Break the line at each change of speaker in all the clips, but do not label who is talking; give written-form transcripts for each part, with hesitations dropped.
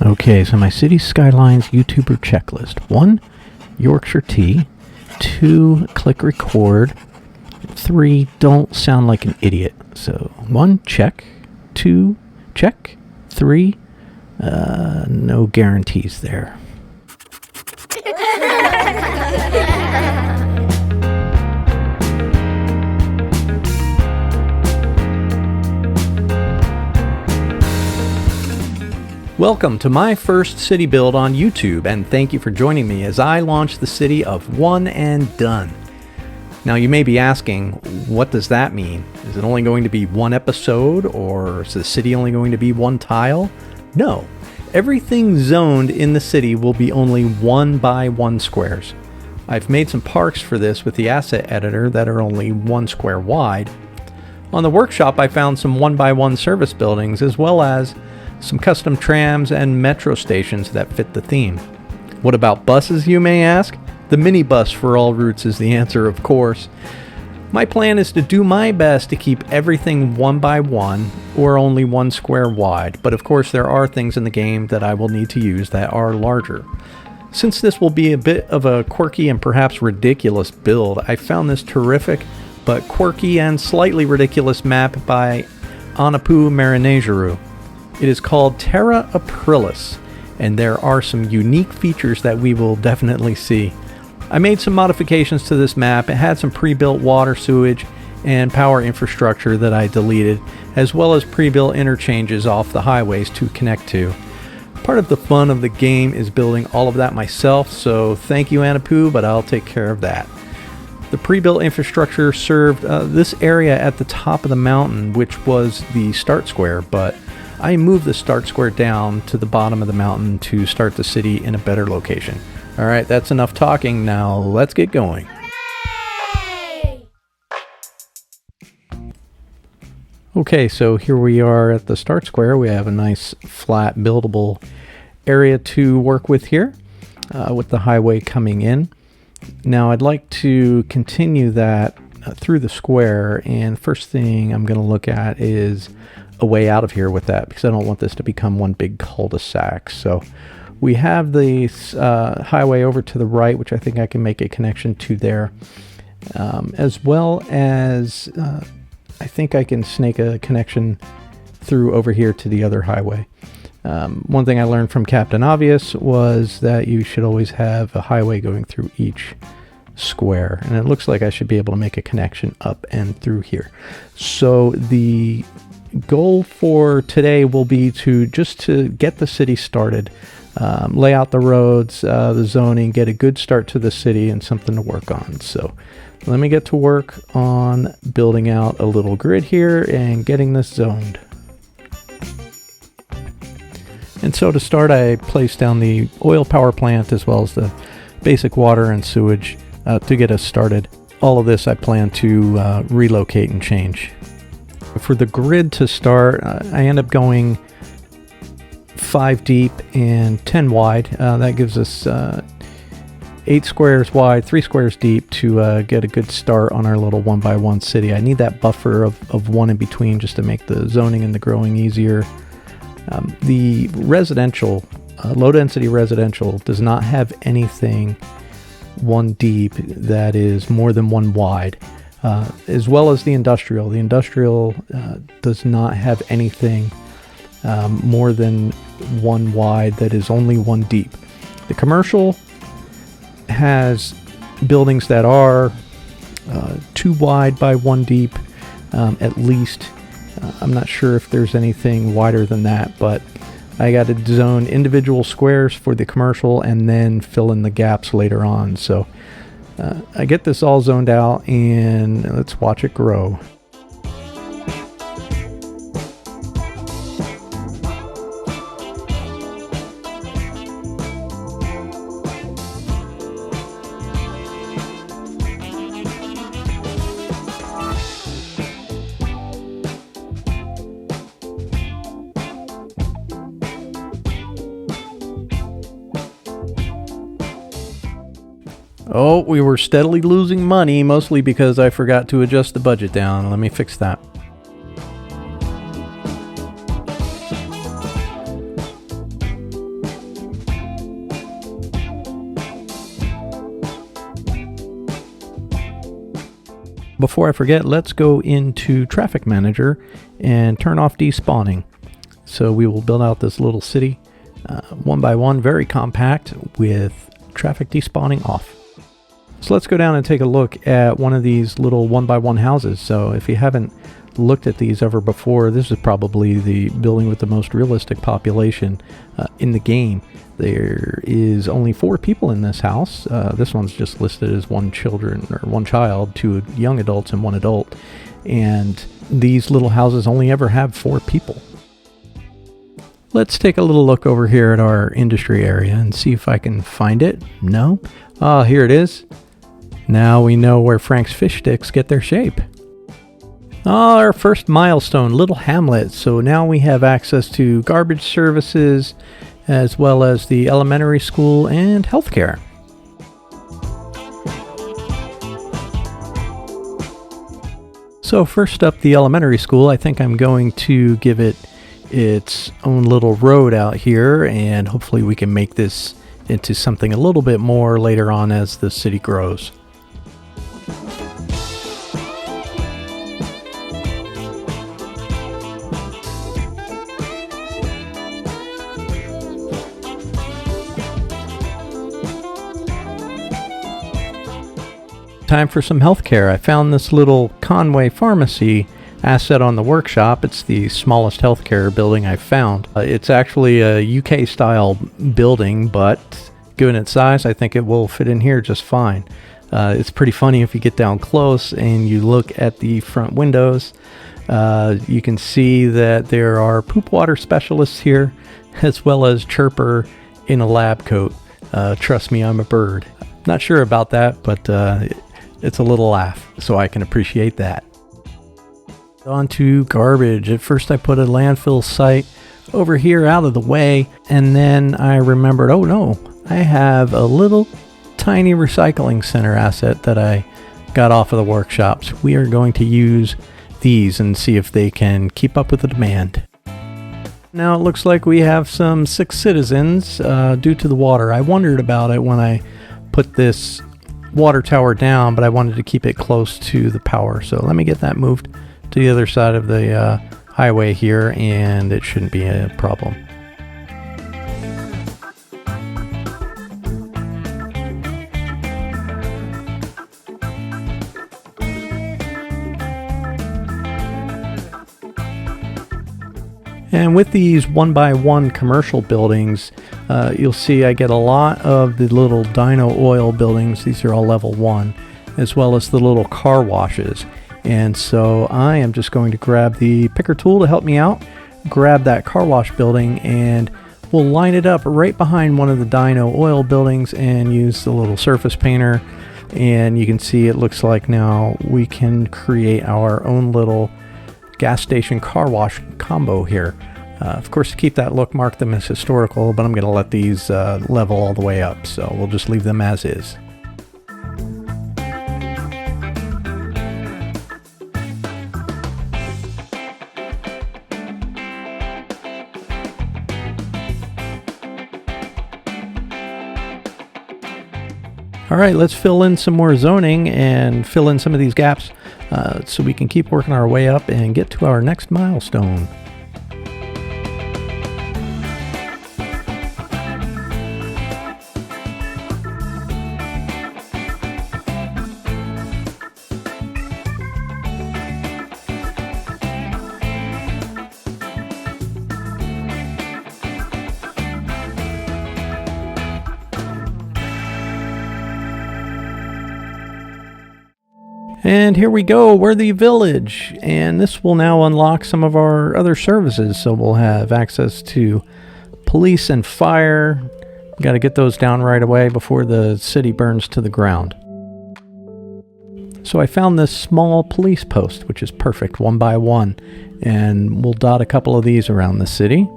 Okay, so my City Skylines YouTuber checklist. 1, Yorkshire tea. 2, click record. 3, don't sound like an idiot. So 1, check. 2, check. 3, no guarantees there. Welcome to my first city build on YouTube, and thank you for joining me as I launch the city of One and Done. Now you may be asking, what does that mean? Is it only going to be one episode, or is the city only going to be one tile? No, everything zoned in the city will be only 1 by 1 squares. I've made some parks for this with the asset editor that are only 1 square wide. On the workshop I found some 1 by 1 service buildings as well as some custom trams and metro stations that fit the theme. What about buses, you may ask? The minibus for all routes is the answer, of course. My plan is to do my best to keep everything 1 by 1 or only 1 square wide, but of course there are things in the game that I will need to use that are larger. Since this will be a bit of a quirky and perhaps ridiculous build, I found this terrific but quirky and slightly ridiculous map by Anoupou. It is called Terra Aprilis, and there are some unique features that we will definitely see. I made some modifications to this map. It had some pre-built water, sewage, and power infrastructure that I deleted, as well as pre-built interchanges off the highways to connect to. Part of the fun of the game is building all of that myself, so thank you Anoupou, but I'll take care of that. The pre-built infrastructure served this area at the top of the mountain, which was the start square, but I moved the start square down to the bottom of the mountain to start the city in a better location. Alright, that's enough talking. Now let's get going. Hooray! Okay, so here we are at the start square. We have a nice flat buildable area to work with here with the highway coming in. Now I'd like to continue that through the square, and first thing I'm going to look at is a way out of here with that, because I don't want this to become one big cul-de-sac. So we have the highway over to the right, which I think I can make a connection to there, as well as I think I can snake a connection through over here to the other highway. One thing I learned from Captain Obvious was that you should always have a highway going through each square, and it looks like I should be able to make a connection up and through here. So the goal for today will be to get the city started, lay out the roads, the zoning, get a good start to the city and something to work on. So let me get to work on building out a little grid here and getting this zoned. And so to start, I placed down the oil power plant as well as the basic water and sewage to get us started. All of this I plan to relocate and change. For the grid to start, I end up going 5 deep and 10 wide. That gives us 8 squares wide, 3 squares deep to get a good start on our little 1 by 1 city. I need that buffer of 1 in between just to make the zoning and the growing easier. The residential, low-density residential, does not have anything 1 deep that is more than 1 wide. As well as the industrial. The industrial does not have anything more than 1 wide that is only 1 deep. The commercial has buildings that are 2 wide by 1 deep at least. I'm not sure if there's anything wider than that, but I got to zone individual squares for the commercial and then fill in the gaps later on. So I get this all zoned out and let's watch it grow. Oh, we were steadily losing money, mostly because I forgot to adjust the budget down. Let me fix that. Before I forget, let's go into Traffic Manager and turn off despawning. So we will build out this little city one by one, very compact, with traffic despawning off. So let's go down and take a look at one of these little one by one houses. So if you haven't looked at these ever before, this is probably the building with the most realistic population in the game. There is only 4 people in this house. This one's just listed as 1 child, 2 young adults and 1 adult. And these little houses only ever have 4 people. Let's take a little look over here at our industry area and see if I can find it. No? Ah, here it is. Now we know where Frank's fish sticks get their shape. Ah, our first milestone, Little Hamlet. So now we have access to garbage services, as well as the elementary school and healthcare. So first up, the elementary school. I think I'm going to give it its own little road out here, and hopefully we can make this into something a little bit more later on as the city grows. Time for some healthcare. I found this little Conway Pharmacy asset on the workshop. It's the smallest healthcare building I've found. It's actually a UK style building, but given its size, I think it will fit in here just fine. It's pretty funny if you get down close and you look at the front windows. You can see that there are poop water specialists here, as well as Chirper in a lab coat. Trust me, I'm a bird. Not sure about that, but it's a little laugh, so I can appreciate that. On to garbage. At first I put a landfill site over here out of the way, and then I remembered, oh no, I have a little tiny recycling center asset that I got off of the workshops. We are going to use these and see if they can keep up with the demand. Now it looks like we have some 6 citizens due to the water. I wondered about it when I put this water tower down, but I wanted to keep it close to the power. So let me get that moved to the other side of the highway here, and it shouldn't be a problem. And with these 1x1 commercial buildings, you'll see I get a lot of the little dyno oil buildings. These are all level 1, as well as the little car washes. And so I am just going to grab the picker tool to help me out, grab that car wash building, and we'll line it up right behind one of the dyno oil buildings and use the little surface painter. And you can see it looks like now we can create our own little gas station car wash combo here. Of course, to keep that look, mark them as historical, but I'm going to let these level all the way up, so we'll just leave them as is. All right, let's fill in some more zoning and fill in some of these gaps so we can keep working our way up and get to our next milestone. And here we go, we're the village, and this will now unlock some of our other services. So we'll have access to police and fire. Got to get those down right away before the city burns to the ground. So I found this small police post, which is perfect, 1x1, and we'll dot a couple of these around the city.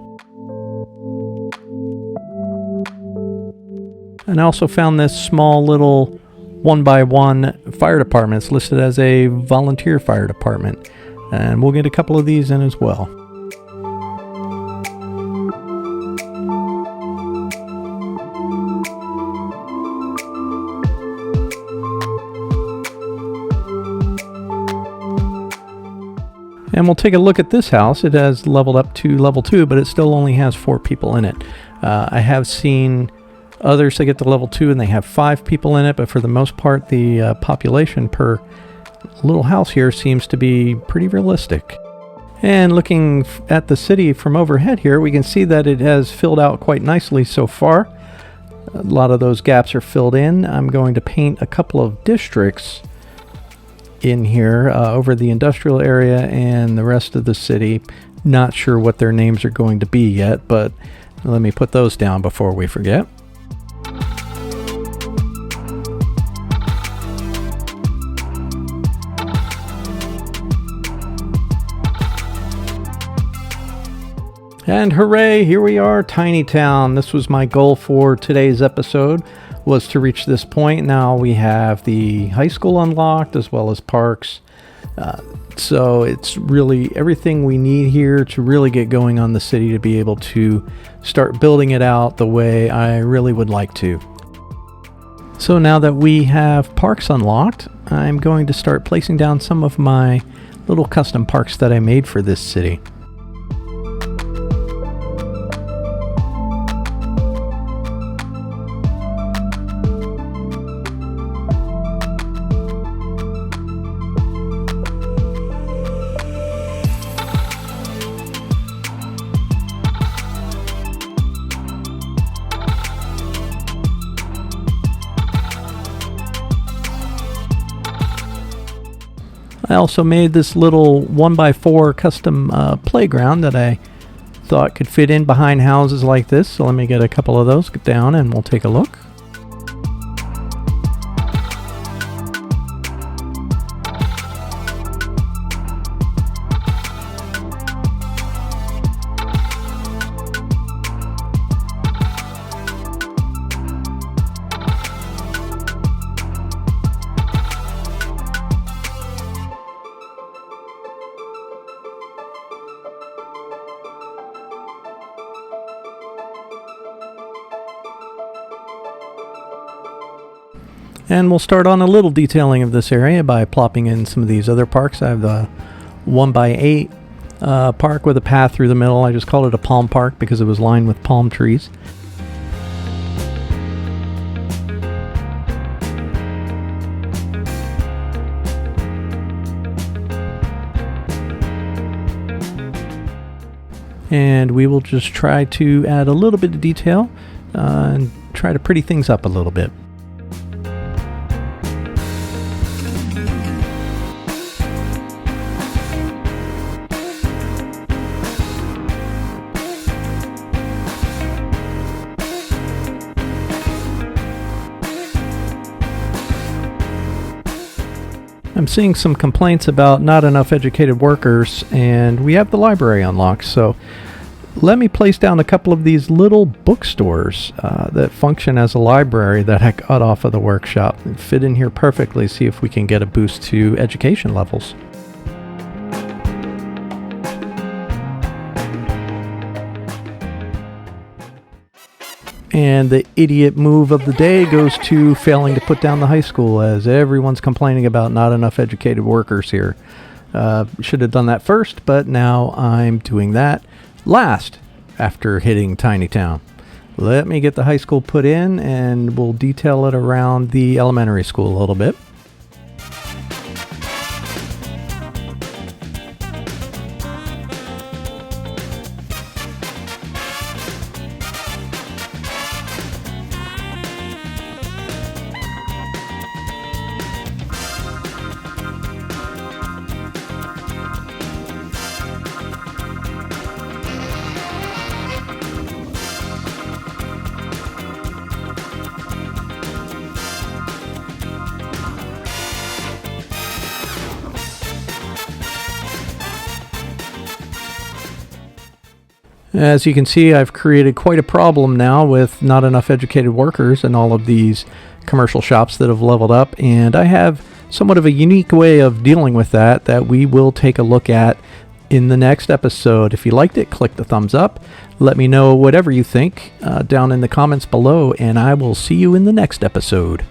And I also found this small little 1x1 fire department. It's listed as a volunteer fire department, and we'll get a couple of these in as well. And we'll take a look at this house. It has leveled up to level 2, but it still only has 4 people in it. I have seen others that get to level 2 and they have 5 people in it, but for the most part, the population per little house here seems to be pretty realistic. And looking at the city from overhead here, we can see that it has filled out quite nicely so far. A lot of those gaps are filled in. I'm going to paint a couple of districts in here over the industrial area and the rest of the city. Not sure what their names are going to be yet, but let me put those down before we forget. And hooray, here we are, Tiny Town. This was my goal for today's episode, was to reach this point. Now we have the high school unlocked as well as parks. So it's really everything we need here to really get going on the city, to be able to start building it out the way I really would like to. So now that we have parks unlocked, I'm going to start placing down some of my little custom parks that I made for this city. I also made this little 1x4 custom playground that I thought could fit in behind houses like this. So let me get a couple of those down and we'll take a look. And we'll start on a little detailing of this area by plopping in some of these other parks. I have the 1x8 park with a path through the middle. I just called it a palm park because it was lined with palm trees. And we will just try to add a little bit of detail and try to pretty things up a little bit. I'm seeing some complaints about not enough educated workers, and we have the library unlocked, so let me place down a couple of these little bookstores that function as a library that I got off of the workshop and fit in here perfectly. See if we can get a boost to education levels. And the idiot move of the day goes to failing to put down the high school, as everyone's complaining about not enough educated workers here. Should have done that first, but now I'm doing that last after hitting Tiny Town. Let me get the high school put in and we'll detail it around the elementary school a little bit. As you can see, I've created quite a problem now with not enough educated workers in all of these commercial shops that have leveled up, and I have somewhat of a unique way of dealing with that we will take a look at in the next episode. If you liked it, click the thumbs up. Let me know whatever you think down in the comments below, and I will see you in the next episode.